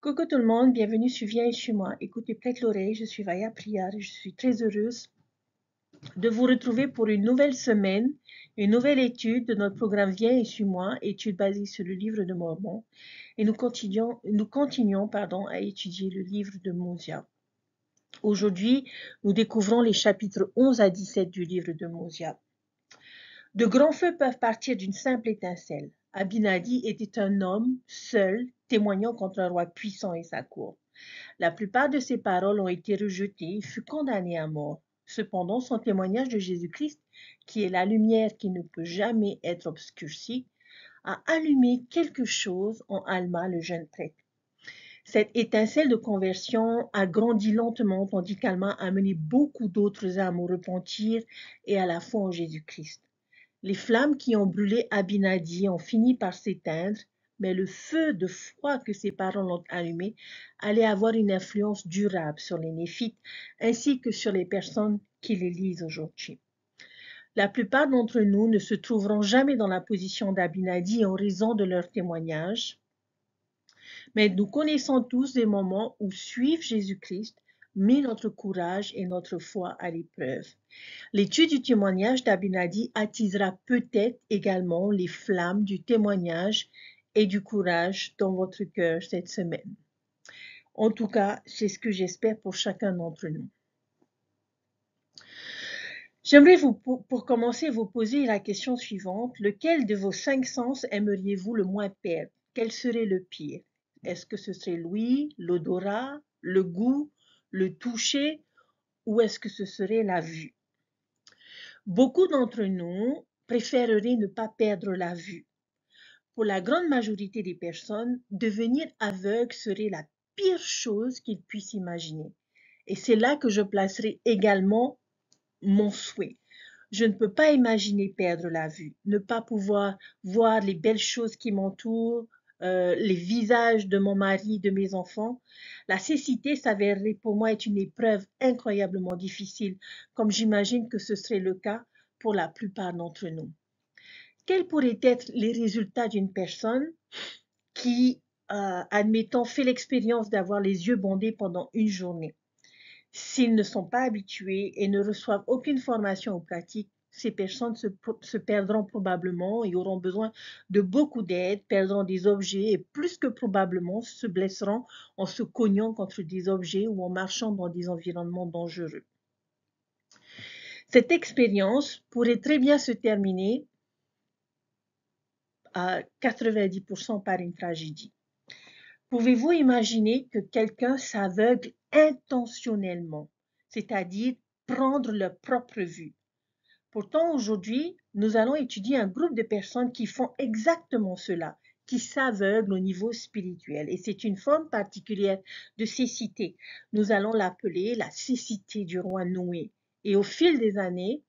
Coucou tout le monde, bienvenue sur Viens et chez moi. Écoutez, prête l'oreille, je suis Vaya Priar et je suis très heureuse de vous retrouver pour une nouvelle semaine, une nouvelle étude de notre programme Viens et chez moi, étude basée sur le livre de Mormon. Et nous continuons à étudier le livre de Mosia. Aujourd'hui, nous découvrons les chapitres 11 à 17 du livre de Mosia. De grands feux peuvent partir d'une simple étincelle. Abinadi était un homme seul, témoignant contre un roi puissant et sa cour. La plupart de ses paroles ont été rejetées et fut condamné à mort. Cependant, son témoignage de Jésus-Christ, qui est la lumière qui ne peut jamais être obscurcie, a allumé quelque chose en Alma, le jeune prêtre. Cette étincelle de conversion a grandi lentement, tandis qu'Alma a mené beaucoup d'autres âmes au repentir et à la foi en Jésus-Christ. Les flammes qui ont brûlé Abinadi ont fini par s'éteindre, mais le feu de foi que ses parents ont allumé allait avoir une influence durable sur les néphites ainsi que sur les personnes qui les lisent aujourd'hui. La plupart d'entre nous ne se trouveront jamais dans la position d'Abinadi en raison de leur témoignage, mais nous connaissons tous des moments où suivre Jésus-Christ met notre courage et notre foi à l'épreuve. L'étude du témoignage d'Abinadi attisera peut-être également les flammes du témoignage et du courage dans votre cœur cette semaine. En tout cas, c'est ce que j'espère pour chacun d'entre nous. J'aimerais pour commencer vous poser la question suivante. Lequel de vos 5 sens aimeriez-vous le moins perdre? Quel serait le pire? Est-ce que ce serait l'ouïe, l'odorat, le goût, le toucher ou est-ce que ce serait la vue? Beaucoup d'entre nous préféreraient ne pas perdre la vue. Pour la grande majorité des personnes, devenir aveugle serait la pire chose qu'ils puissent imaginer. Et c'est là que je placerai également mon souhait. Je ne peux pas imaginer perdre la vue, ne pas pouvoir voir les belles choses qui m'entourent, les visages de mon mari, de mes enfants. La cécité s'avérerait pour moi être une épreuve incroyablement difficile, comme j'imagine que ce serait le cas pour la plupart d'entre nous. Quels pourraient être les résultats d'une personne qui, admettons, fait l'expérience d'avoir les yeux bandés pendant une journée? S'ils ne sont pas habitués et ne reçoivent aucune formation ou pratique, ces personnes se perdront probablement et auront besoin de beaucoup d'aide, perdront des objets et plus que probablement se blesseront en se cognant contre des objets ou en marchant dans des environnements dangereux. Cette expérience pourrait très bien se terminer à 90% par une tragédie. Pouvez-vous imaginer que quelqu'un s'aveugle intentionnellement, c'est-à-dire prendre leur propre vue? Pourtant, aujourd'hui, nous allons étudier un groupe de personnes qui font exactement cela, qui s'aveuglent au niveau spirituel. Et c'est une forme particulière de cécité. Nous allons l'appeler la cécité du roi Noé. Et au fil des années,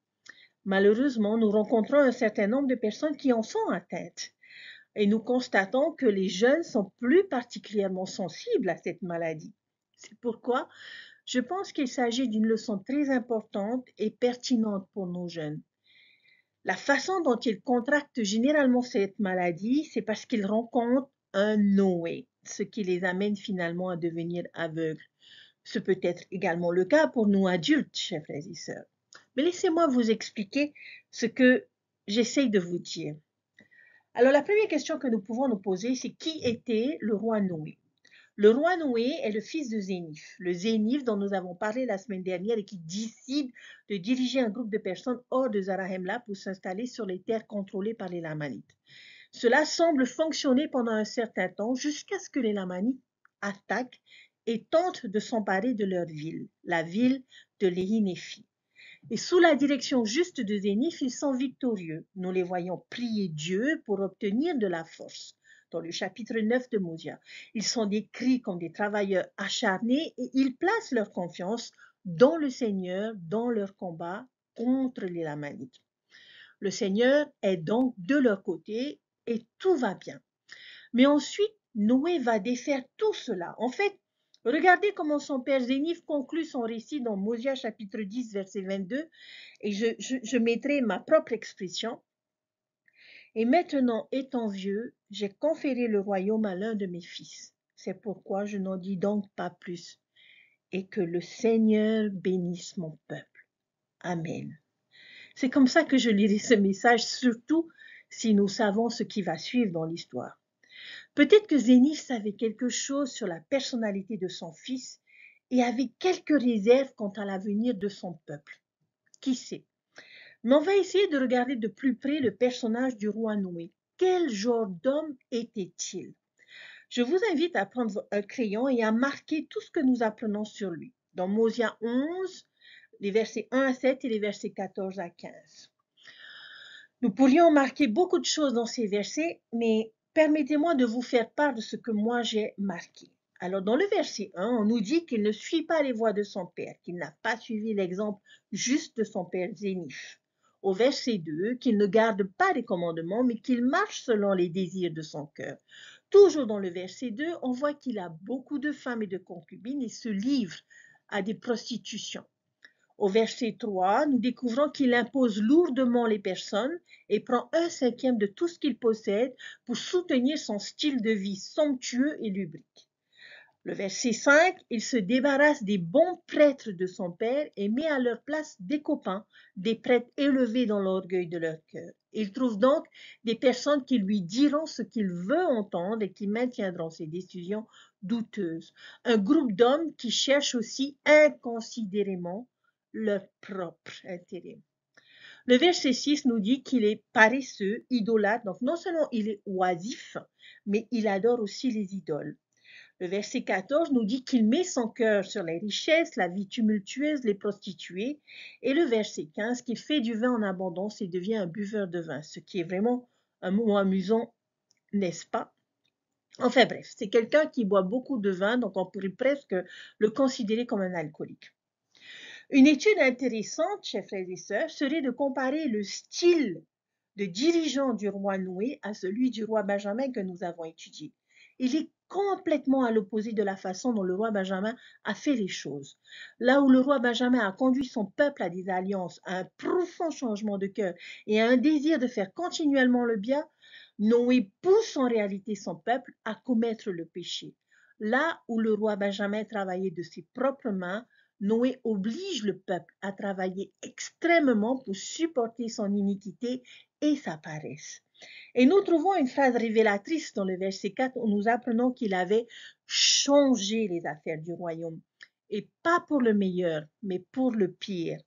malheureusement, nous rencontrons un certain nombre de personnes qui en sont atteintes. Et nous constatons que les jeunes sont plus particulièrement sensibles à cette maladie. C'est pourquoi je pense qu'il s'agit d'une leçon très importante et pertinente pour nos jeunes. La façon dont ils contractent généralement cette maladie, c'est parce qu'ils rencontrent un Noé, ce qui les amène finalement à devenir aveugles. Ce peut être également le cas pour nous adultes, chers frères et sœurs. Mais laissez-moi vous expliquer ce que j'essaye de vous dire. Alors, la première question que nous pouvons nous poser, c'est qui était le roi Noé? Le roi Noé est le fils de Zénith, le Zénith dont nous avons parlé la semaine dernière et qui décide de diriger un groupe de personnes hors de Zarahemla pour s'installer sur les terres contrôlées par les Lamanites. Cela semble fonctionner pendant un certain temps jusqu'à ce que les Lamanites attaquent et tentent de s'emparer de leur ville, la ville de Léhi-Néphi. Et sous la direction juste de Zénith, ils sont victorieux. Nous les voyons prier Dieu pour obtenir de la force. Dans le chapitre 9 de Mosia, ils sont décrits comme des travailleurs acharnés et ils placent leur confiance dans le Seigneur dans leur combat contre les Lamanites. Le Seigneur est donc de leur côté et tout va bien. Mais ensuite, Noé va défaire tout cela. En fait, regardez comment son père Zénith conclut son récit dans Mosia chapitre 10, verset 22, et je mettrai ma propre expression. Et maintenant, étant vieux, j'ai conféré le royaume à l'un de mes fils. C'est pourquoi je n'en dis donc pas plus. Et que le Seigneur bénisse mon peuple. Amen. C'est comme ça que je lirai ce message, surtout si nous savons ce qui va suivre dans l'histoire. Peut-être que Zénith savait quelque chose sur la personnalité de son fils et avait quelques réserves quant à l'avenir de son peuple. Qui sait? Mais on va essayer de regarder de plus près le personnage du roi Noé. Quel genre d'homme était-il? Je vous invite à prendre un crayon et à marquer tout ce que nous apprenons sur lui. Dans Mosia 11, les versets 1 à 7 et les versets 14 à 15. Nous pourrions marquer beaucoup de choses dans ces versets, mais permettez-moi de vous faire part de ce que moi j'ai marqué. Alors, dans le verset 1, on nous dit qu'il ne suit pas les voies de son père, qu'il n'a pas suivi l'exemple juste de son père Zénith. Au verset 2, qu'il ne garde pas les commandements, mais qu'il marche selon les désirs de son cœur. Toujours dans le verset 2, on voit qu'il a beaucoup de femmes et de concubines et se livre à des prostitutions. Au verset 3, nous découvrons qu'il impose lourdement les personnes et prend 1/5 de tout ce qu'il possède pour soutenir son style de vie somptueux et lubrique. Le verset 5, il se débarrasse des bons prêtres de son père et met à leur place des copains, des prêtres élevés dans l'orgueil de leur cœur. Il trouve donc des personnes qui lui diront ce qu'il veut entendre et qui maintiendront ses décisions douteuses. Un groupe d'hommes qui cherchent aussi inconsidérément leur propre intérêt. Le verset 6 nous dit qu'il est paresseux, idolâtre, donc non seulement il est oisif, mais il adore aussi les idoles. Le verset 14 nous dit qu'il met son cœur sur les richesses, la vie tumultueuse, les prostituées. Et le verset 15 qu'il fait du vin en abondance et devient un buveur de vin, ce qui est vraiment un mot amusant, n'est-ce pas? Enfin bref, c'est quelqu'un qui boit beaucoup de vin, donc on pourrait presque le considérer comme un alcoolique. Une étude intéressante, chers frères et sœurs, serait de comparer le style de dirigeant du roi Noé à celui du roi Benjamin que nous avons étudié. Il est complètement à l'opposé de la façon dont le roi Benjamin a fait les choses. Là où le roi Benjamin a conduit son peuple à des alliances, à un profond changement de cœur et à un désir de faire continuellement le bien, Noé pousse en réalité son peuple à commettre le péché. Là où le roi Benjamin travaillait de ses propres mains, Noé oblige le peuple à travailler extrêmement pour supporter son iniquité et sa paresse. Et nous trouvons une phrase révélatrice dans le verset 4 où nous apprenons qu'il avait changé les affaires du royaume. Et pas pour le meilleur, mais pour le pire.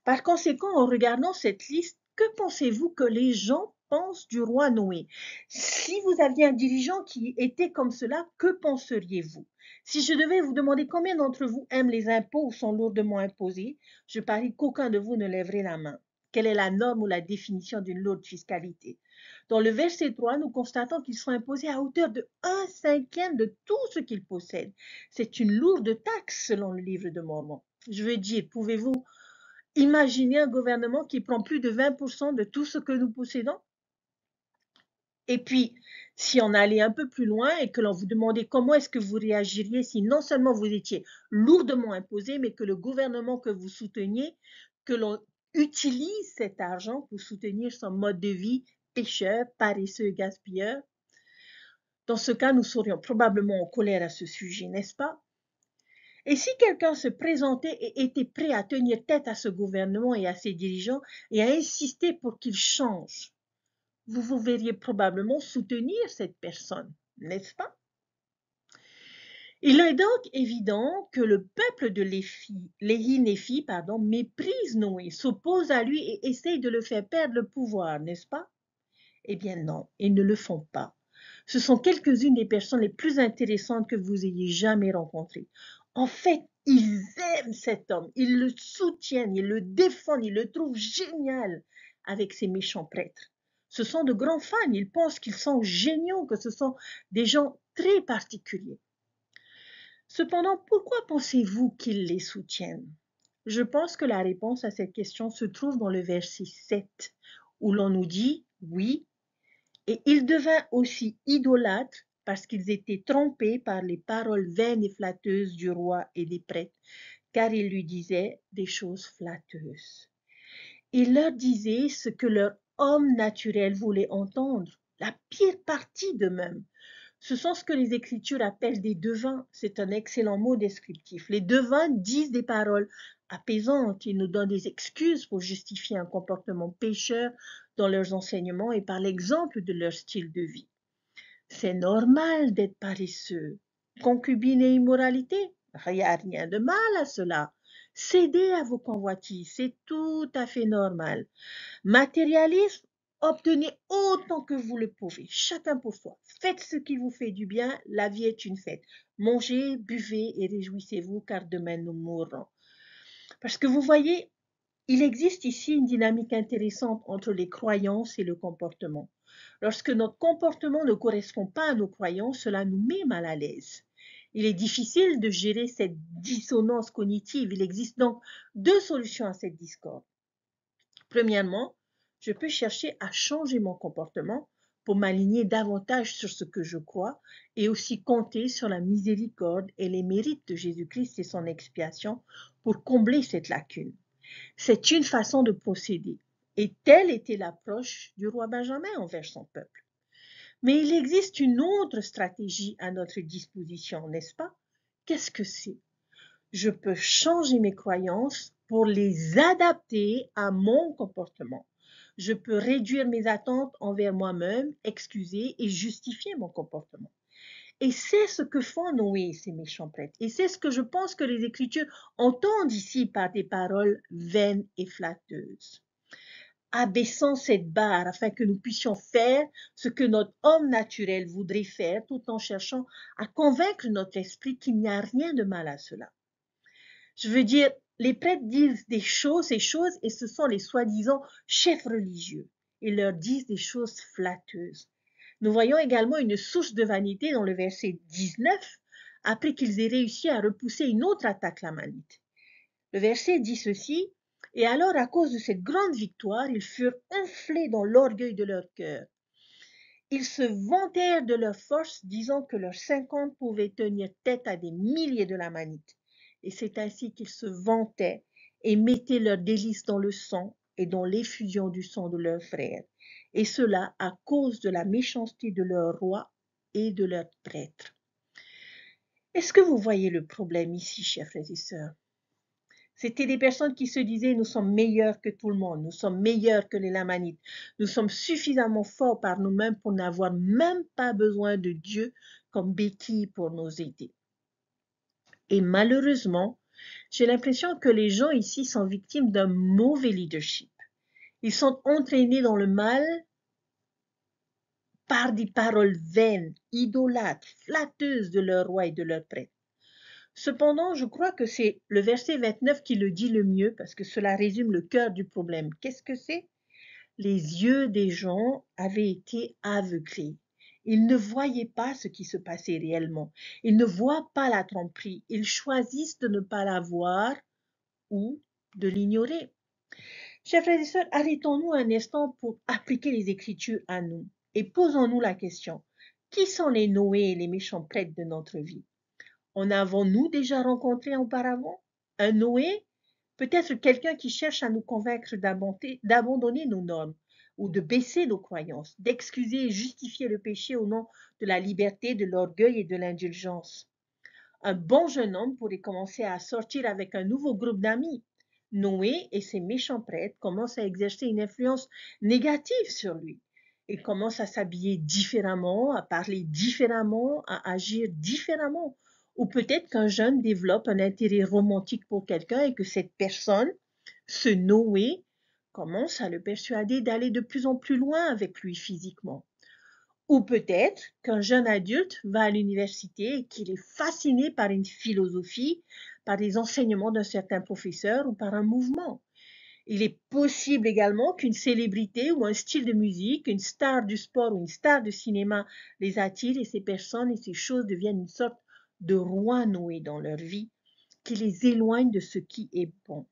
Par conséquent, en regardant cette liste, que pensez-vous que les gens pensent du roi Noé? Si vous aviez un dirigeant qui était comme cela, que penseriez-vous? Si je devais vous demander combien d'entre vous aiment les impôts ou sont lourdement imposés, je parie qu'aucun de vous ne lèverait la main. Quelle est la norme ou la définition d'une lourde fiscalité? Dans le verset 3, nous constatons qu'ils sont imposés à hauteur de 1/5 de tout ce qu'ils possèdent. C'est une lourde taxe selon le livre de Mormon. Je veux dire, pouvez-vous imaginer un gouvernement qui prend plus de 20% de tout ce que nous possédons? Et puis, si on allait un peu plus loin et que l'on vous demandait comment est-ce que vous réagiriez si non seulement vous étiez lourdement imposé, mais que le gouvernement que vous souteniez, que l'on utilise cet argent pour soutenir son mode de vie pécheur, paresseux et gaspilleur, dans ce cas, nous serions probablement en colère à ce sujet, n'est-ce pas? Et si quelqu'un se présentait et était prêt à tenir tête à ce gouvernement et à ses dirigeants et à insister pour qu'il change, vous verriez probablement soutenir cette personne, n'est-ce pas? Il est donc évident que le peuple de Léhi-Néphi méprise Noé, s'oppose à lui et essaye de le faire perdre le pouvoir, n'est-ce pas? Eh bien non, ils ne le font pas. Ce sont quelques-unes des personnes les plus intéressantes que vous ayez jamais rencontrées. En fait, ils aiment cet homme, ils le soutiennent, ils le défendent, ils le trouvent génial avec ces méchants prêtres. Ce sont de grands fans, ils pensent qu'ils sont géniaux, que ce sont des gens très particuliers. Cependant, pourquoi pensez-vous qu'ils les soutiennent? Je pense que la réponse à cette question se trouve dans le verset 7, où l'on nous dit, oui, et il devint aussi idolâtre parce qu'ils étaient trompés par les paroles vaines et flatteuses du roi et des prêtres, car ils lui disaient des choses flatteuses. Il leur disait ce que leur homme naturel voulait entendre, la pire partie d'eux-mêmes. Ce sont ce que les Écritures appellent des devins. C'est un excellent mot descriptif. Les devins disent des paroles apaisantes. Ils nous donnent des excuses pour justifier un comportement pécheur dans leurs enseignements et par l'exemple de leur style de vie. C'est normal d'être paresseux. Concubine et immoralité, il n'y a rien de mal à cela. Cédez à vos convoitises, c'est tout à fait normal. Matérialisme, obtenez autant que vous le pouvez, chacun pour soi. Faites ce qui vous fait du bien, la vie est une fête. Mangez, buvez et réjouissez-vous car demain nous mourrons. Parce que vous voyez, il existe ici une dynamique intéressante entre les croyances et le comportement. Lorsque notre comportement ne correspond pas à nos croyances, cela nous met mal à l'aise. Il est difficile de gérer cette dissonance cognitive. Il existe donc deux solutions à cette discorde. Premièrement, je peux chercher à changer mon comportement pour m'aligner davantage sur ce que je crois et aussi compter sur la miséricorde et les mérites de Jésus-Christ et son expiation pour combler cette lacune. C'est une façon de procéder. Et telle était l'approche du roi Benjamin envers son peuple. Mais il existe une autre stratégie à notre disposition, n'est-ce pas? Qu'est-ce que c'est? Je peux changer mes croyances pour les adapter à mon comportement. Je peux réduire mes attentes envers moi-même, excuser et justifier mon comportement. Et c'est ce que font Noé et ses méchants prêtres. Et c'est ce que je pense que les Écritures entendent ici par des paroles vaines et flatteuses. Abaissant cette barre afin que nous puissions faire ce que notre homme naturel voudrait faire tout en cherchant à convaincre notre esprit qu'il n'y a rien de mal à cela. Je veux dire, les prêtres disent ces choses, et ce sont les soi-disant chefs religieux. Ils leur disent des choses flatteuses. Nous voyons également une source de vanité dans le verset 19, après qu'ils aient réussi à repousser une autre attaque lamanite. Le verset dit ceci, « Et alors, à cause de cette grande victoire, ils furent enflés dans l'orgueil de leur cœur. Ils se vantèrent de leur force, disant que leurs 50 pouvaient tenir tête à des milliers de lamanites. Et c'est ainsi qu'ils se vantaient et mettaient leurs délices dans le sang et dans l'effusion du sang de leurs frères. Et cela à cause de la méchanceté de leurs rois et de leurs prêtres. » Est-ce que vous voyez le problème ici, chers frères et sœurs? C'était des personnes qui se disaient, nous sommes meilleurs que tout le monde, nous sommes meilleurs que les Lamanites, nous sommes suffisamment forts par nous-mêmes pour n'avoir même pas besoin de Dieu comme béquille pour nous aider. Et malheureusement, j'ai l'impression que les gens ici sont victimes d'un mauvais leadership. Ils sont entraînés dans le mal par des paroles vaines, idolâtres, flatteuses de leurs rois et de leurs prêtres. Cependant, je crois que c'est le verset 29 qui le dit le mieux parce que cela résume le cœur du problème. Qu'est-ce que c'est? Les yeux des gens avaient été aveuglés. Ils ne voyaient pas ce qui se passait réellement. Ils ne voient pas la tromperie. Ils choisissent de ne pas la voir ou de l'ignorer. Chers frères et sœurs, arrêtons-nous un instant pour appliquer les Écritures à nous et posons-nous la question. Qui sont les Noé et les méchants prêtres de notre vie? En avons-nous déjà rencontré auparavant? Un Noé? Peut-être quelqu'un qui cherche à nous convaincre d'abandonner nos normes ou de baisser nos croyances, d'excuser et justifier le péché au nom de la liberté, de l'orgueil et de l'indulgence. Un bon jeune homme pourrait commencer à sortir avec un nouveau groupe d'amis. Noé et ses méchants prêtres commencent à exercer une influence négative sur lui. Il commence à s'habiller différemment, à parler différemment, à agir différemment. Ou peut-être qu'un jeune développe un intérêt romantique pour quelqu'un et que cette personne, ce Noé, commence à le persuader d'aller de plus en plus loin avec lui physiquement. Ou peut-être qu'un jeune adulte va à l'université et qu'il est fasciné par une philosophie, par des enseignements d'un certain professeur ou par un mouvement. Il est possible également qu'une célébrité ou un style de musique, une star du sport ou une star de cinéma les attire et ces personnes et ces choses deviennent une sorte de roi Noé dans leur vie qui les éloigne de ce qui est bon.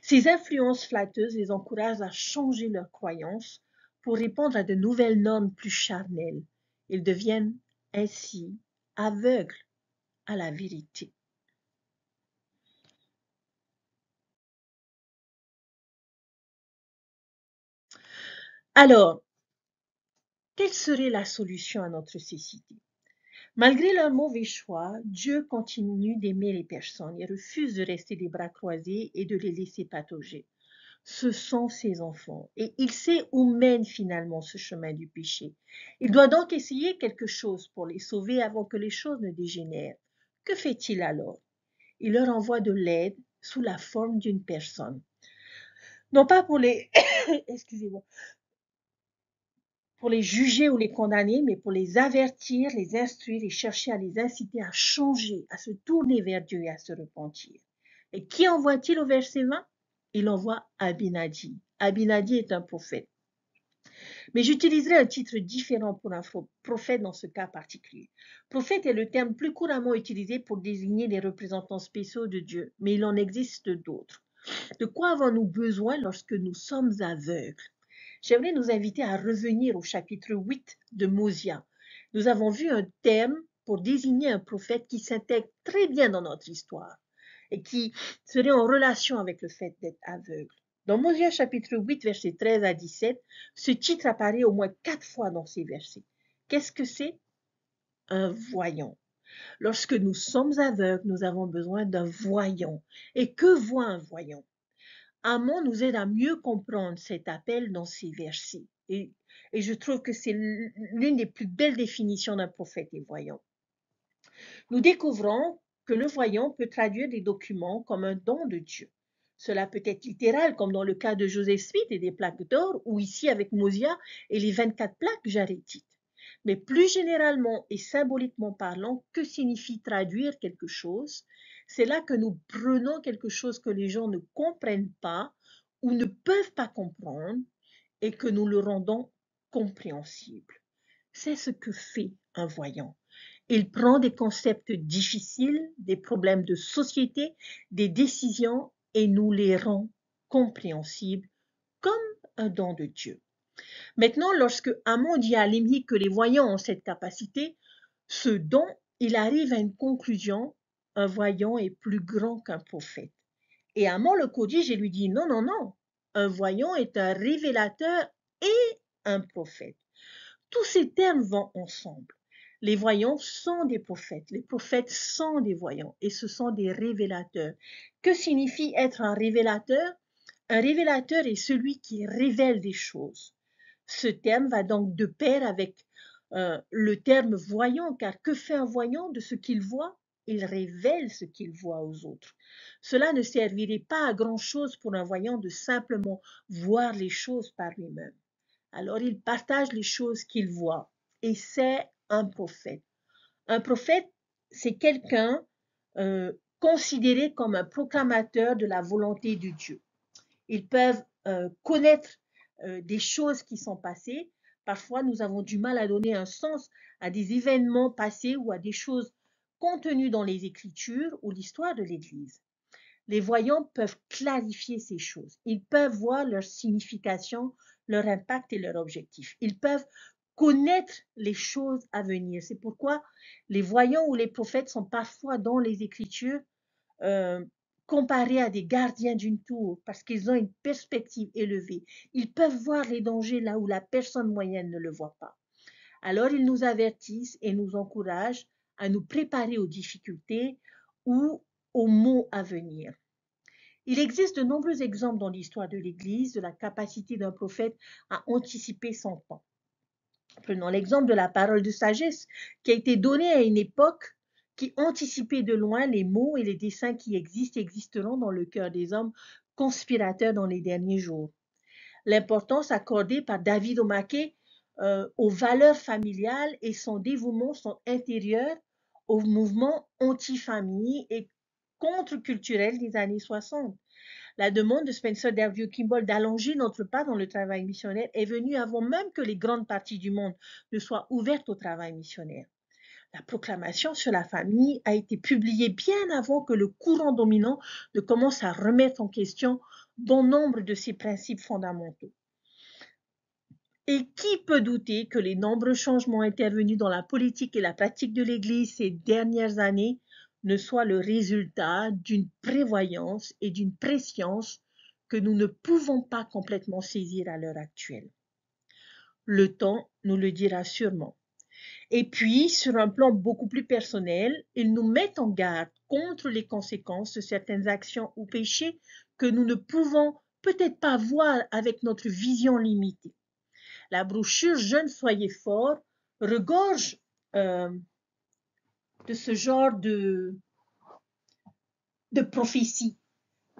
Ces influences flatteuses les encouragent à changer leurs croyances pour répondre à de nouvelles normes plus charnelles. Ils deviennent ainsi aveugles à la vérité. Alors, Quelle serait la solution à notre cécité? Malgré leur mauvais choix, Dieu continue d'aimer les personnes et refuse de rester les bras croisés et de les laisser patauger. Ce sont ses enfants et il sait où mène finalement ce chemin du péché. Il doit donc essayer quelque chose pour les sauver avant que les choses ne dégénèrent. Que fait-il alors? Il leur envoie de l'aide sous la forme d'une personne. Non pas pour les, excusez-moi, pour les juger ou les condamner, mais pour les avertir, les instruire et chercher à les inciter à changer, à se tourner vers Dieu et à se repentir. Et qui envoie-t-il au verset 20? Il envoie Abinadi. Abinadi est un prophète. Mais j'utiliserai un titre différent pour un prophète dans ce cas particulier. Prophète est le terme plus couramment utilisé pour désigner les représentants spéciaux de Dieu, mais il en existe d'autres. De quoi avons-nous besoin lorsque nous sommes aveugles? J'aimerais nous inviter à revenir au chapitre 8 de Mosia. Nous avons vu un terme pour désigner un prophète qui s'intègre très bien dans notre histoire et qui serait en relation avec le fait d'être aveugle. Dans Mosia chapitre 8, versets 13 à 17, ce titre apparaît au moins 4 fois dans ces versets. Qu'est-ce que c'est? Un voyant. Lorsque nous sommes aveugles, nous avons besoin d'un voyant. Et que voit un voyant? Amon nous aide à mieux comprendre cet appel dans ces versets. Et je trouve que c'est l'une des plus belles définitions d'un prophète et voyant. Nous découvrons que le voyant peut traduire des documents comme un don de Dieu. Cela peut être littéral, comme dans le cas de Joseph Smith et des plaques d'or, ou ici avec Mosia et les 24 plaques jarétites. Mais plus généralement et symboliquement parlant, que signifie traduire quelque chose? C'est là que nous prenons quelque chose que les gens ne comprennent pas ou ne peuvent pas comprendre et que nous le rendons compréhensible. C'est ce que fait un voyant. Il prend des concepts difficiles, des problèmes de société, des décisions et nous les rend compréhensibles comme un don de Dieu. Maintenant, lorsque Amon dit à Lémi que les voyants ont cette capacité, ce don, il arrive à une conclusion, un voyant est plus grand qu'un prophète. Et Amon le corrige et lui dit non, non, non, un voyant est un révélateur et un prophète. Tous ces termes vont ensemble. Les voyants sont des prophètes, les prophètes sont des voyants et ce sont des révélateurs. Que signifie être un révélateur? Un révélateur est celui qui révèle des choses. Ce terme va donc de pair avec le terme voyant, car que fait un voyant de ce qu'il voit? Il révèle ce qu'il voit aux autres. Cela ne servirait pas à grand-chose pour un voyant de simplement voir les choses par lui-même. Alors il partage les choses qu'il voit et c'est un prophète. Un prophète, c'est quelqu'un considéré comme un proclamateur de la volonté de Dieu. Ils peuvent connaître des choses qui sont passées. Parfois, nous avons du mal à donner un sens à des événements passés ou à des choses contenues dans les Écritures ou l'histoire de l'Église. Les voyants peuvent clarifier ces choses. Ils peuvent voir leur signification, leur impact et leur objectif. Ils peuvent connaître les choses à venir. C'est pourquoi les voyants ou les prophètes sont parfois dans les Écritures comparés à des gardiens d'une tour parce qu'ils ont une perspective élevée. Ils peuvent voir les dangers là où la personne moyenne ne le voit pas. Alors ils nous avertissent et nous encouragent à nous préparer aux difficultés ou aux maux à venir. Il existe de nombreux exemples dans l'histoire de l'Église de la capacité d'un prophète à anticiper son temps. Prenons l'exemple de la parole de sagesse qui a été donnée à une époque qui anticipait de loin les maux et les desseins qui existent et existeront dans le cœur des hommes conspirateurs dans les derniers jours. L'importance accordée par David O'Mackey aux valeurs familiales et son dévouement sont intérieurs au mouvement anti-famille et contre-culturel des années 60. La demande de Spencer W. Kimball d'allonger notre pas dans le travail missionnaire est venue avant même que les grandes parties du monde ne soient ouvertes au travail missionnaire. La proclamation sur la famille a été publiée bien avant que le courant dominant ne commence à remettre en question bon nombre de ses principes fondamentaux. Et qui peut douter que les nombreux changements intervenus dans la politique et la pratique de l'Église ces dernières années ne soient le résultat d'une prévoyance et d'une prescience que nous ne pouvons pas complètement saisir à l'heure actuelle. Le temps nous le dira sûrement. Et puis, sur un plan beaucoup plus personnel, ils nous mettent en garde contre les conséquences de certaines actions ou péchés que nous ne pouvons peut-être pas voir avec notre vision limitée. La brochure Jeunes soyez forts regorge de ce genre de prophéties.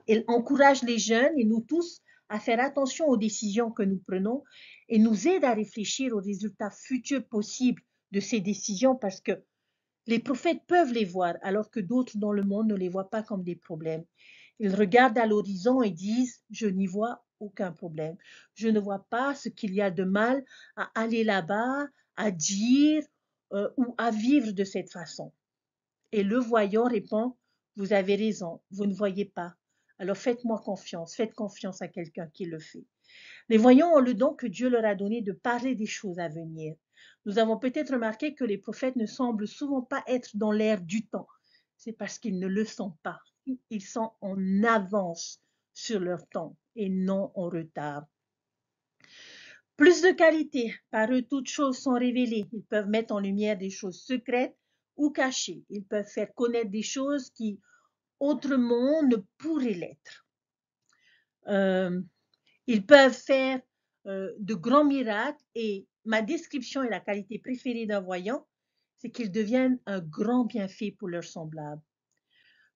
Elle encourage les jeunes et nous tous à faire attention aux décisions que nous prenons et nous aide à réfléchir aux résultats futurs possibles de ces décisions parce que les prophètes peuvent les voir alors que d'autres dans le monde ne les voient pas comme des problèmes. Ils regardent à l'horizon et disent, je n'y vois aucun problème. Je ne vois pas ce qu'il y a de mal à aller là-bas, à dire ou à vivre de cette façon. Et le voyant répond, vous avez raison, vous ne voyez pas. Alors faites-moi confiance, faites confiance à quelqu'un qui le fait. Les voyants ont le don que Dieu leur a donné de parler des choses à venir. Nous avons peut-être remarqué que les prophètes ne semblent souvent pas être dans l'air du temps. C'est parce qu'ils ne le sont pas. Ils sont en avance sur leur temps et non en retard. Plus de qualité, par eux toutes choses sont révélées. Ils peuvent mettre en lumière des choses secrètes ou cachées. Ils peuvent faire connaître des choses qui autrement ne pourraient l'être. Ils peuvent faire de grands miracles et ma description et la qualité préférée d'un voyant, c'est qu'ils deviennent un grand bienfait pour leurs semblables.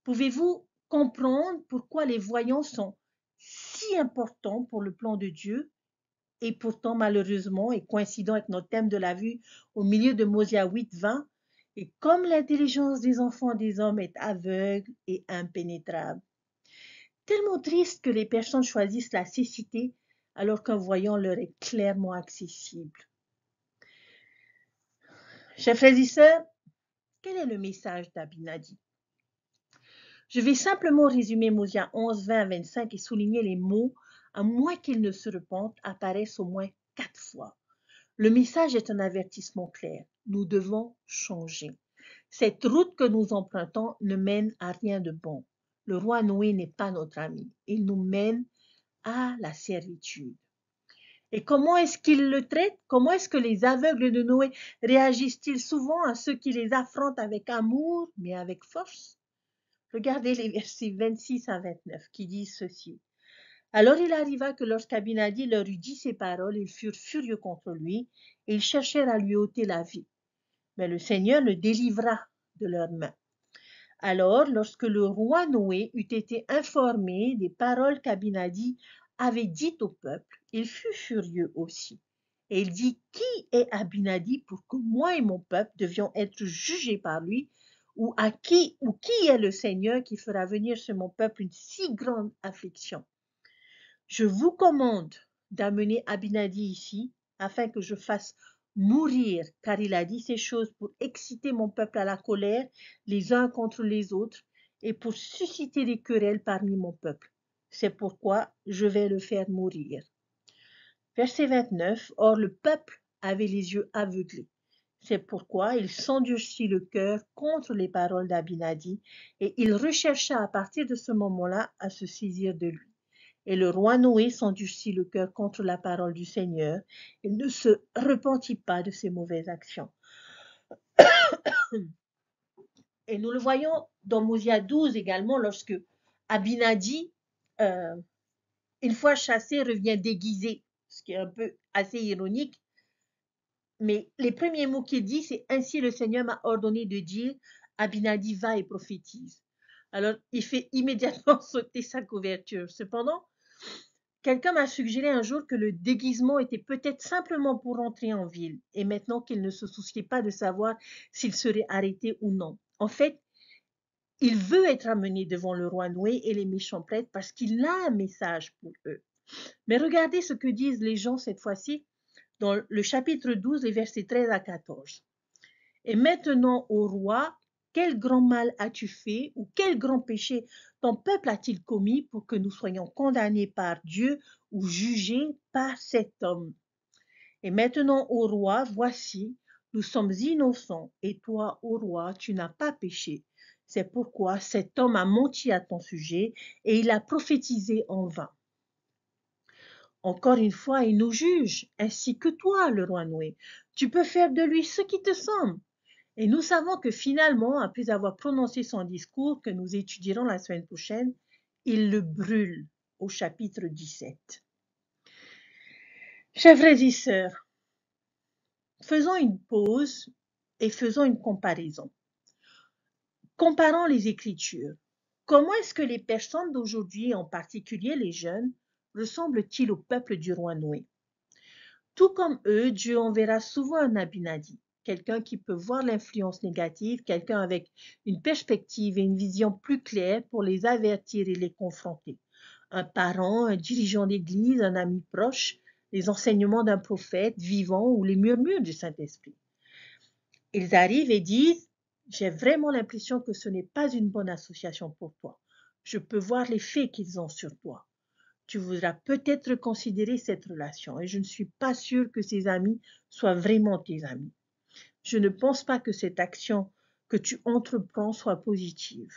Pouvez-vous comprendre pourquoi les voyants sont si importants pour le plan de Dieu et pourtant malheureusement et coïncidant avec notre thème de la vue au milieu de Mosia 8:20, et comme l'intelligence des enfants des hommes est aveugle et impénétrable. Tellement triste que les personnes choisissent la cécité alors qu'un voyant leur est clairement accessible. Chers frères et sœurs, quel est le message d'Abinadi? Je vais simplement résumer Mosia 11, 20, 25 et souligner les mots « à moins qu'ils ne se repentent » apparaissent au moins 4 fois. Le message est un avertissement clair. Nous devons changer. Cette route que nous empruntons ne mène à rien de bon. Le roi Noé n'est pas notre ami. Il nous mène à la servitude. Et comment est-ce qu'ils le traitent? Comment est-ce que les aveugles de Noé réagissent-ils souvent à ceux qui les affrontent avec amour, mais avec force? Regardez les versets 26 à 29 qui disent ceci. Alors il arriva que lorsqu'Abinadi leur eut dit ces paroles, ils furent furieux contre lui et ils cherchèrent à lui ôter la vie. Mais le Seigneur le délivra de leurs mains. Alors, lorsque le roi Noé eut été informé des paroles qu'Abinadi avait dites au peuple, il fut furieux aussi. Et il dit, qui est Abinadi pour que moi et mon peuple devions être jugés par lui, ou qui est le Seigneur qui fera venir sur mon peuple une si grande affliction? Je vous commande d'amener Abinadi ici, afin que je fasse mourir, car il a dit ces choses pour exciter mon peuple à la colère, les uns contre les autres, et pour susciter des querelles parmi mon peuple. C'est pourquoi je vais le faire mourir. Verset 29. Or le peuple avait les yeux aveuglés. C'est pourquoi il s'endurcit le cœur contre les paroles d'Abinadi, et il rechercha à partir de ce moment-là à se saisir de lui. Et le roi Noé s'endurcit le cœur contre la parole du Seigneur et ne se repentit pas de ses mauvaises actions. Et nous le voyons dans Mosia 12 également, lorsque Abinadi, une fois chassé, revient déguisé, ce qui est un peu assez ironique. Mais les premiers mots qu'il dit, c'est « Ainsi le Seigneur m'a ordonné de dire, Abinadi va et prophétise ». Alors, il fait immédiatement sauter sa couverture. Cependant, quelqu'un m'a suggéré un jour que le déguisement était peut-être simplement pour entrer en ville, et maintenant qu'il ne se souciait pas de savoir s'il serait arrêté ou non. En fait, il veut être amené devant le roi Noé et les méchants prêtres parce qu'il a un message pour eux. Mais regardez ce que disent les gens cette fois-ci dans le chapitre 12, les versets 13 à 14. Et maintenant, ô roi, quel grand mal as-tu fait ou quel grand péché ton peuple a-t-il commis pour que nous soyons condamnés par Dieu ou jugés par cet homme? Et maintenant, ô roi, voici, nous sommes innocents et toi, ô roi, tu n'as pas péché. C'est pourquoi cet homme a menti à ton sujet et il a prophétisé en vain. Encore une fois, il nous juge, ainsi que toi, le roi Noé. Tu peux faire de lui ce qui te semble. Et nous savons que finalement, après avoir prononcé son discours que nous étudierons la semaine prochaine, il le brûle au chapitre 17. Chers frères et sœurs, faisons une pause et faisons une comparaison. Comparons les Écritures. Comment est-ce que les personnes d'aujourd'hui, en particulier les jeunes, ressemblent-ils au peuple du roi Noé? Tout comme eux, Dieu enverra souvent un Abinadi, quelqu'un qui peut voir l'influence négative, quelqu'un avec une perspective et une vision plus claire pour les avertir et les confronter. Un parent, un dirigeant d'église, un ami proche, les enseignements d'un prophète vivant ou les murmures du Saint-Esprit. Ils arrivent et disent, j'ai vraiment l'impression que ce n'est pas une bonne association pour toi. Je peux voir l'effet qu'ils ont sur toi. Tu voudras peut-être considérer cette relation et je ne suis pas sûre que ces amis soient vraiment tes amis. Je ne pense pas que cette action que tu entreprends soit positive.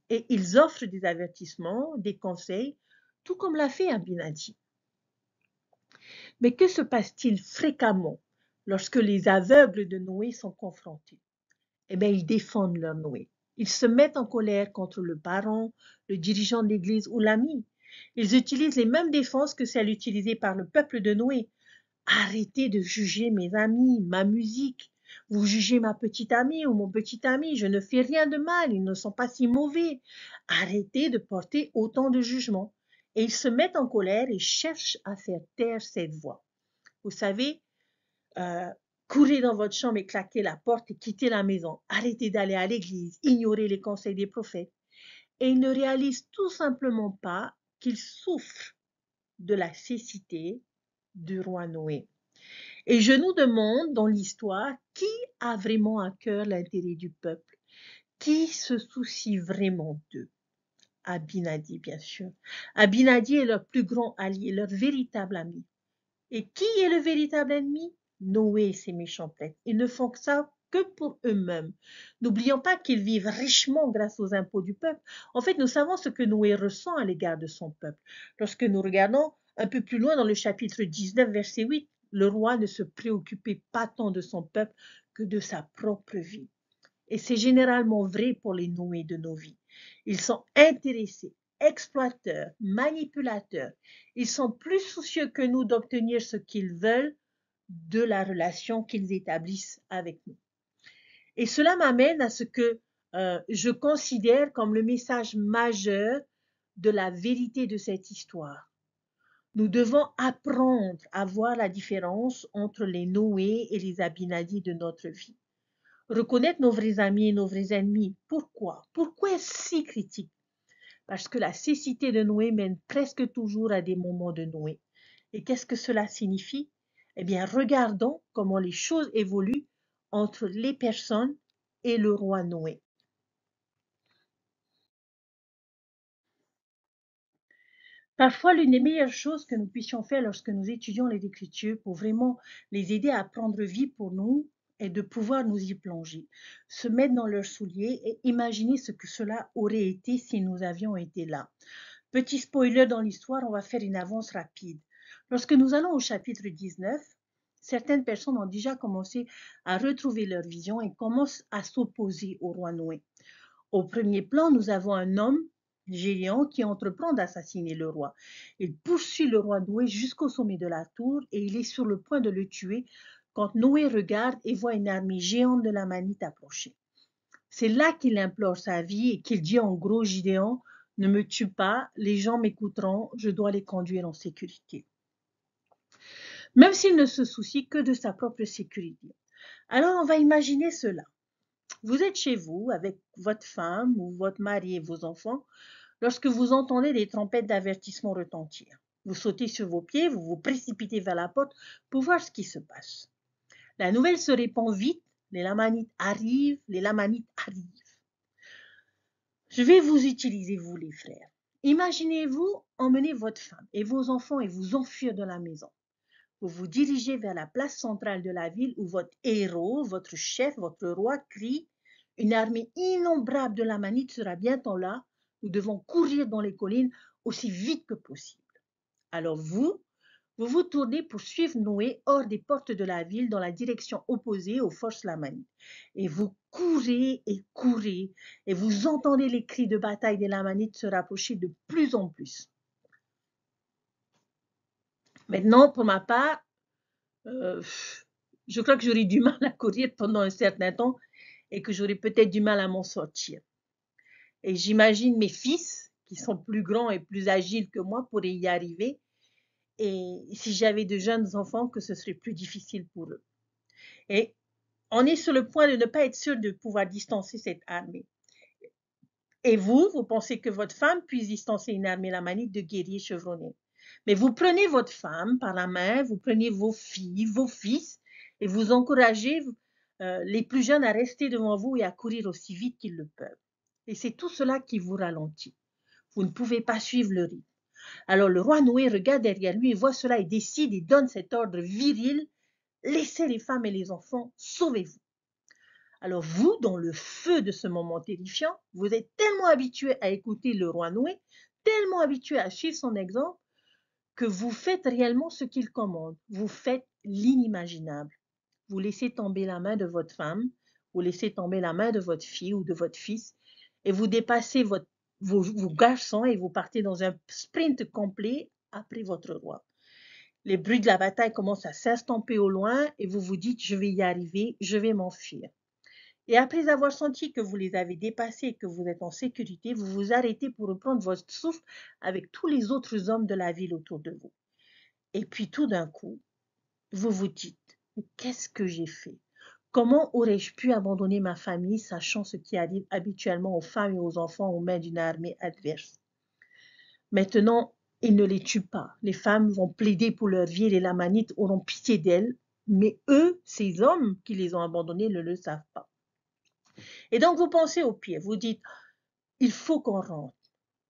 Et ils offrent des avertissements, des conseils, tout comme l'a fait Abinadi. Mais que se passe-t-il fréquemment lorsque les aveugles de Noé sont confrontés? Eh bien, ils défendent leur Noé. Ils se mettent en colère contre le parent, le dirigeant de l'église ou l'ami. Ils utilisent les mêmes défenses que celles utilisées par le peuple de Noé. Arrêtez de juger mes amis, ma musique. Vous jugez ma petite amie ou mon petit ami. Je ne fais rien de mal. Ils ne sont pas si mauvais. Arrêtez de porter autant de jugements. Et ils se mettent en colère et cherchent à faire taire cette voix. Vous savez, euh, courez dans votre chambre et claquez la porte et quittez la maison. Arrêtez d'aller à l'église, ignorez les conseils des prophètes. Et ils ne réalisent tout simplement pas qu'ils souffrent de la cécité du roi Noé. Et je nous demande dans l'histoire qui a vraiment à cœur l'intérêt du peuple, qui se soucie vraiment d'eux. Abinadi, bien sûr. Abinadi est leur plus grand allié, leur véritable ami. Et qui est le véritable ennemi? Noé et ses méchants prêtres. Ils ne font que ça que pour eux-mêmes. N'oublions pas qu'ils vivent richement grâce aux impôts du peuple. En fait, nous savons ce que Noé ressent à l'égard de son peuple. Lorsque nous regardons un peu plus loin dans le chapitre 19, verset 8, le roi ne se préoccupait pas tant de son peuple que de sa propre vie. Et c'est généralement vrai pour les Noé de nos vies. Ils sont intéressés, exploiteurs, manipulateurs. Ils sont plus soucieux que nous d'obtenir ce qu'ils veulent de la relation qu'ils établissent avec nous. Et cela m'amène à ce que je considère comme le message majeur de la vérité de cette histoire. Nous devons apprendre à voir la différence entre les Noé et les Abinadi de notre vie. Reconnaître nos vrais amis et nos vrais ennemis. Pourquoi? Pourquoi est-ce si critique? Parce que la cécité de Noé mène presque toujours à des moments de Noé. Et qu'est-ce que cela signifie? Eh bien, regardons comment les choses évoluent entre les personnes et le roi Noé. Parfois, l'une des meilleures choses que nous puissions faire lorsque nous étudions les Écritures pour vraiment les aider à prendre vie pour nous est de pouvoir nous y plonger, se mettre dans leurs souliers et imaginer ce que cela aurait été si nous avions été là. Petit spoiler dans l'histoire, on va faire une avance rapide. Lorsque nous allons au chapitre 19, certaines personnes ont déjà commencé à retrouver leur vision et commencent à s'opposer au roi Noé. Au premier plan, nous avons un homme géant qui entreprend d'assassiner le roi. Il poursuit le roi Noé jusqu'au sommet de la tour et il est sur le point de le tuer quand Noé regarde et voit une armée géante de l'Amanite approcher. C'est là qu'il implore sa vie et qu'il dit en gros, Gideon, ne me tue pas, les gens m'écouteront, je dois les conduire en sécurité. Même s'il ne se soucie que de sa propre sécurité. Alors on va imaginer cela. Vous êtes chez vous avec votre femme ou votre mari et vos enfants lorsque vous entendez des trompettes d'avertissement retentir. Vous sautez sur vos pieds, vous vous précipitez vers la porte pour voir ce qui se passe. La nouvelle se répand vite, les Lamanites arrivent. Je vais vous utiliser, vous les frères. Imaginez-vous emmener votre femme et vos enfants et vous enfuir de la maison. Vous vous dirigez vers la place centrale de la ville où votre héros, votre chef, votre roi crie « Une armée innombrable de l'Amanite sera bientôt là. Nous devons courir dans les collines aussi vite que possible. » Alors vous vous tournez pour suivre Noé hors des portes de la ville dans la direction opposée aux forces lamanites. Et vous courez, et vous entendez les cris de bataille des lamanites se rapprocher de plus en plus. Maintenant, pour ma part, je crois que j'aurais du mal à courir pendant un certain temps et que j'aurais peut-être du mal à m'en sortir. Et j'imagine mes fils, qui sont plus grands et plus agiles que moi, pourraient y arriver. Et si j'avais de jeunes enfants, que ce serait plus difficile pour eux. Et on est sur le point de ne pas être sûr de pouvoir distancer cette armée. Et vous pensez que votre femme puisse distancer une armée lamanite de guerriers chevronnés. Mais vous prenez votre femme par la main, vous prenez vos filles, vos fils, et vous encouragez les plus jeunes à rester devant vous et à courir aussi vite qu'ils le peuvent. Et c'est tout cela qui vous ralentit. Vous ne pouvez pas suivre le rythme. Alors le roi Noé regarde derrière lui et voit cela et décide et donne cet ordre viril: laissez les femmes et les enfants, sauvez-vous. Alors vous, dans le feu de ce moment terrifiant, vous êtes tellement habitué à écouter le roi Noé, tellement habitué à suivre son exemple, que vous faites réellement ce qu'il commande. Vous faites l'inimaginable. Vous laissez tomber la main de votre femme, vous laissez tomber la main de votre fille ou de votre fils, et vous dépassez vos garçons et vous partez dans un sprint complet après votre roi. Les bruits de la bataille commencent à s'estomper au loin et vous vous dites: je vais y arriver, je vais m'enfuir. Et après avoir senti que vous les avez dépassés et que vous êtes en sécurité, vous vous arrêtez pour reprendre votre souffle avec tous les autres hommes de la ville autour de vous. Et puis tout d'un coup, vous vous dites: mais qu'est-ce que j'ai fait? Comment aurais-je pu abandonner ma famille, sachant ce qui arrive habituellement aux femmes et aux enfants aux mains d'une armée adverse? Maintenant, ils ne les tuent pas. Les femmes vont plaider pour leur vie et les lamanites auront pitié d'elles, mais eux, ces hommes qui les ont abandonnés, ne le savent pas. Et donc vous pensez au pire, vous dites: il faut qu'on rentre,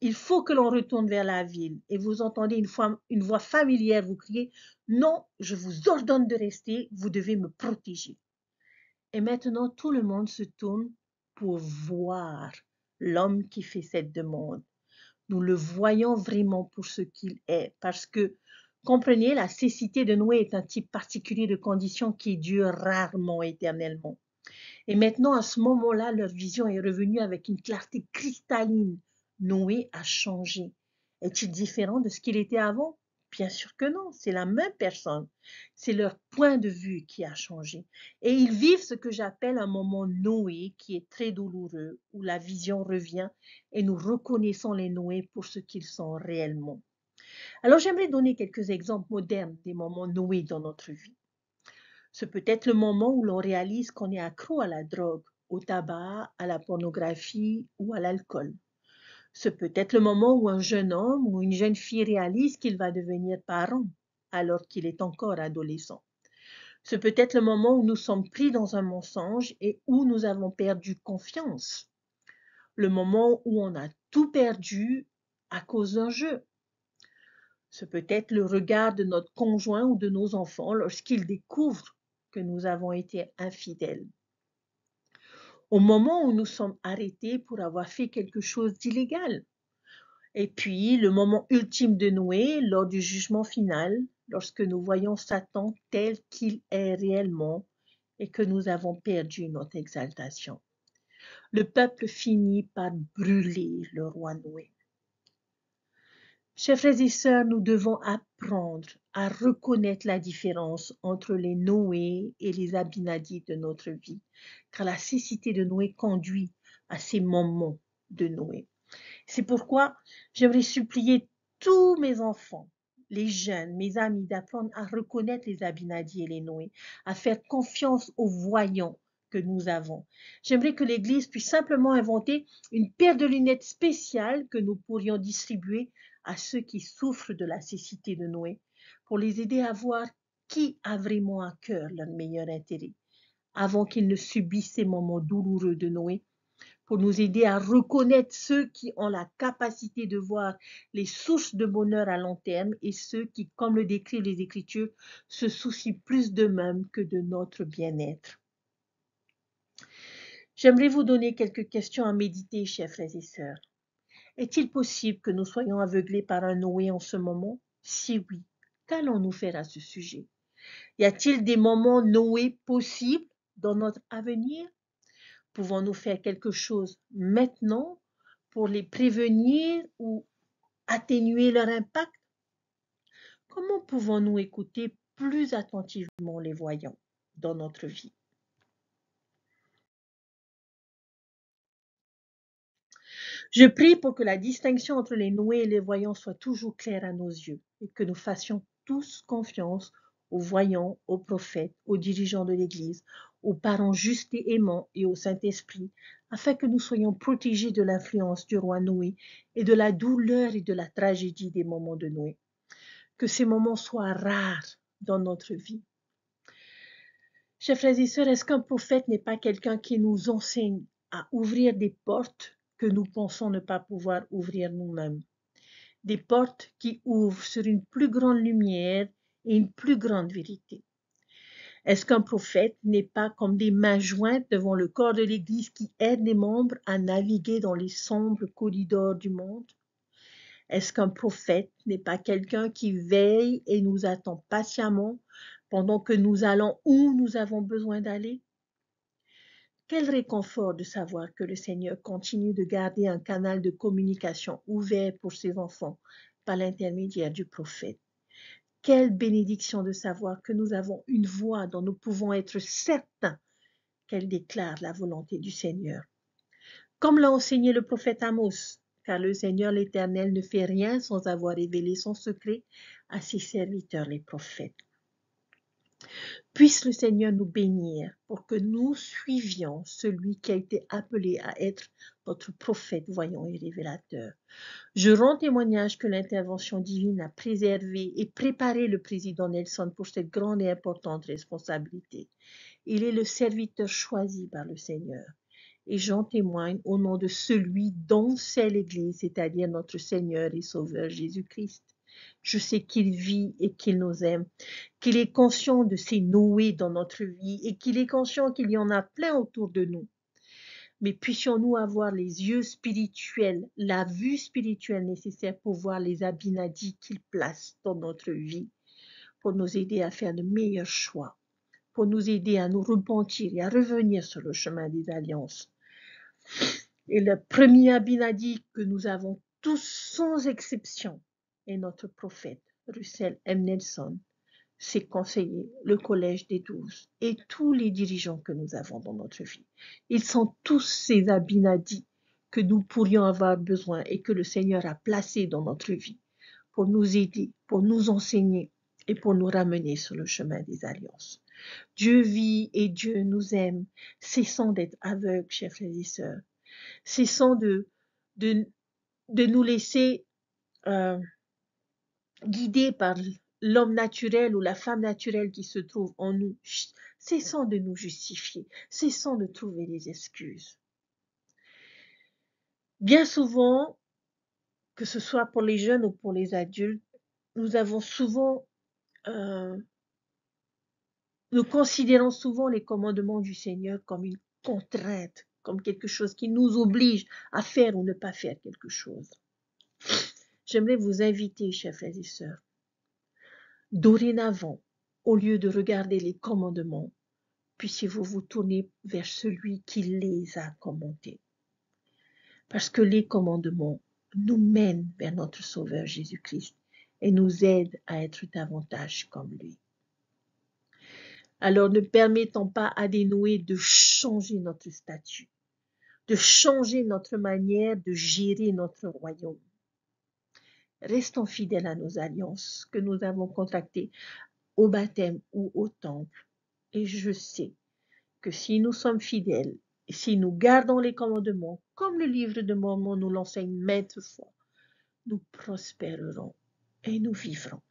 il faut que l'on retourne vers la ville. Et vous entendez une voix familière vous crier: non, je vous ordonne de rester, vous devez me protéger. Et maintenant tout le monde se tourne pour voir l'homme qui fait cette demande. Nous le voyons vraiment pour ce qu'il est, parce que, comprenez, la cécité de Noé est un type particulier de condition qui dure rarement éternellement. Et maintenant, à ce moment-là, leur vision est revenue avec une clarté cristalline. Noé a changé. Est-il différent de ce qu'il était avant? Bien sûr que non, c'est la même personne. C'est leur point de vue qui a changé. Et ils vivent ce que j'appelle un moment Noé qui est très douloureux, où la vision revient et nous reconnaissons les Noé pour ce qu'ils sont réellement. Alors j'aimerais donner quelques exemples modernes des moments Noé dans notre vie. Ce peut être le moment où l'on réalise qu'on est accro à la drogue, au tabac, à la pornographie ou à l'alcool. Ce peut être le moment où un jeune homme ou une jeune fille réalise qu'il va devenir parent alors qu'il est encore adolescent. Ce peut être le moment où nous sommes pris dans un mensonge et où nous avons perdu confiance. Le moment où on a tout perdu à cause d'un jeu. Ce peut être le regard de notre conjoint ou de nos enfants lorsqu'ils découvrent que nous avons été infidèles. Au moment où nous sommes arrêtés pour avoir fait quelque chose d'illégal. Et puis, le moment ultime de Noé, lors du jugement final, lorsque nous voyons Satan tel qu'il est réellement et que nous avons perdu notre exaltation. Le peuple finit par brûler le roi Noé. Chers frères et sœurs, nous devons apprendre à reconnaître la différence entre les Noé et les Abinadites de notre vie, car la cécité de Noé conduit à ces moments de Noé. C'est pourquoi j'aimerais supplier tous mes enfants, les jeunes, mes amis, d'apprendre à reconnaître les Abinadi et les Noé, à faire confiance aux voyants que nous avons. J'aimerais que l'Église puisse simplement inventer une paire de lunettes spéciales que nous pourrions distribuer à ceux qui souffrent de la cécité de Noé, pour les aider à voir qui a vraiment à cœur leur meilleur intérêt, avant qu'ils ne subissent ces moments douloureux de Noé, pour nous aider à reconnaître ceux qui ont la capacité de voir les sources de bonheur à long terme et ceux qui, comme le décrivent les Écritures, se soucient plus d'eux-mêmes que de notre bien-être. J'aimerais vous donner quelques questions à méditer, chers frères et sœurs. Est-il possible que nous soyons aveuglés par un Noé en ce moment? Si oui, qu'allons-nous faire à ce sujet? Y a-t-il des moments Noé possibles dans notre avenir? Pouvons-nous faire quelque chose maintenant pour les prévenir ou atténuer leur impact? Comment pouvons-nous écouter plus attentivement les voyants dans notre vie? Je prie pour que la distinction entre les Noé et les voyants soit toujours claire à nos yeux et que nous fassions tous confiance aux voyants, aux prophètes, aux dirigeants de l'Église, aux parents justes et aimants et au Saint-Esprit, afin que nous soyons protégés de l'influence du roi Noé et de la douleur et de la tragédie des moments de Noé. Que ces moments soient rares dans notre vie. Chers frères et sœurs, est-ce qu'un prophète n'est pas quelqu'un qui nous enseigne à ouvrir des portes que nous pensons ne pas pouvoir ouvrir nous-mêmes? Des portes qui ouvrent sur une plus grande lumière et une plus grande vérité. Est-ce qu'un prophète n'est pas comme des mains jointes devant le corps de l'Église qui aident les membres à naviguer dans les sombres corridors du monde? Est-ce qu'un prophète n'est pas quelqu'un qui veille et nous attend patiemment pendant que nous allons où nous avons besoin d'aller? Quel réconfort de savoir que le Seigneur continue de garder un canal de communication ouvert pour ses enfants par l'intermédiaire du prophète. Quelle bénédiction de savoir que nous avons une voix dont nous pouvons être certains qu'elle déclare la volonté du Seigneur. Comme l'a enseigné le prophète Amos, car le Seigneur l'Éternel ne fait rien sans avoir révélé son secret à ses serviteurs les prophètes. Puisse le Seigneur nous bénir pour que nous suivions celui qui a été appelé à être notre prophète, voyant et révélateur. Je rends témoignage que l'intervention divine a préservé et préparé le président Nelson pour cette grande et importante responsabilité. Il est le serviteur choisi par le Seigneur. Et j'en témoigne au nom de celui dont c'est l'Église, c'est-à-dire notre Seigneur et Sauveur Jésus-Christ. Je sais qu'il vit et qu'il nous aime, qu'il est conscient de ces Noé dans notre vie et qu'il est conscient qu'il y en a plein autour de nous. Mais puissions-nous avoir les yeux spirituels, la vue spirituelle nécessaire pour voir les abinadis qu'il place dans notre vie, pour nous aider à faire de meilleurs choix, pour nous aider à nous repentir et à revenir sur le chemin des alliances. Et le premier abinadi que nous avons tous sans exception est notre prophète, Russell M. Nelson, ses conseillers, le collège des 12 et tous les dirigeants que nous avons dans notre vie. Ils sont tous ces abinadis que nous pourrions avoir besoin et que le Seigneur a placés dans notre vie pour nous aider, pour nous enseigner et pour nous ramener sur le chemin des alliances. Dieu vit et Dieu nous aime. Cessons d'être aveugles, chers frères et sœurs. Cessons de nous laisser guider par l'homme naturel ou la femme naturelle qui se trouve en nous. Cessons de nous justifier. Cessons de trouver des excuses. Bien souvent, que ce soit pour les jeunes ou pour les adultes, nous considérons souvent les commandements du Seigneur comme une contrainte, comme quelque chose qui nous oblige à faire ou ne pas faire quelque chose. J'aimerais vous inviter, chers frères et sœurs, dorénavant, au lieu de regarder les commandements, puissiez-vous vous tourner vers celui qui les a commandés. Parce que les commandements nous mènent vers notre Sauveur Jésus-Christ et nous aident à être davantage comme lui. Alors ne permettons pas à des Noé de changer notre statut, de changer notre manière de gérer notre royaume. Restons fidèles à nos alliances que nous avons contractées au baptême ou au temple. Et je sais que si nous sommes fidèles, et si nous gardons les commandements, comme le livre de Mormon nous l'enseigne maintes fois, nous prospérerons et nous vivrons.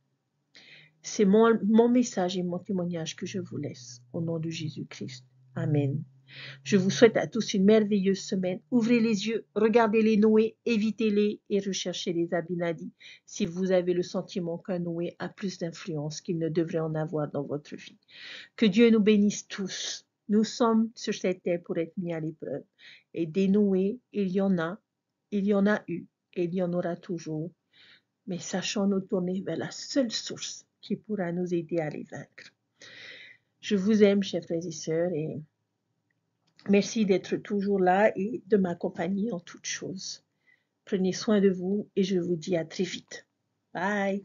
C'est mon message et mon témoignage que je vous laisse au nom de Jésus-Christ. Amen. Je vous souhaite à tous une merveilleuse semaine. Ouvrez les yeux, regardez les Noé, évitez-les et recherchez les Abinadi si vous avez le sentiment qu'un Noé a plus d'influence qu'il ne devrait en avoir dans votre vie. Que Dieu nous bénisse tous. Nous sommes sur cette terre pour être mis à l'épreuve. Et des Noé, il y en a eu et il y en aura toujours. mais sachons nous tourner vers la seule source qui pourra nous aider à les vaincre. Je vous aime, chers frères et sœurs, et merci d'être toujours là et de m'accompagner en toutes choses. Prenez soin de vous et je vous dis à très vite. Bye!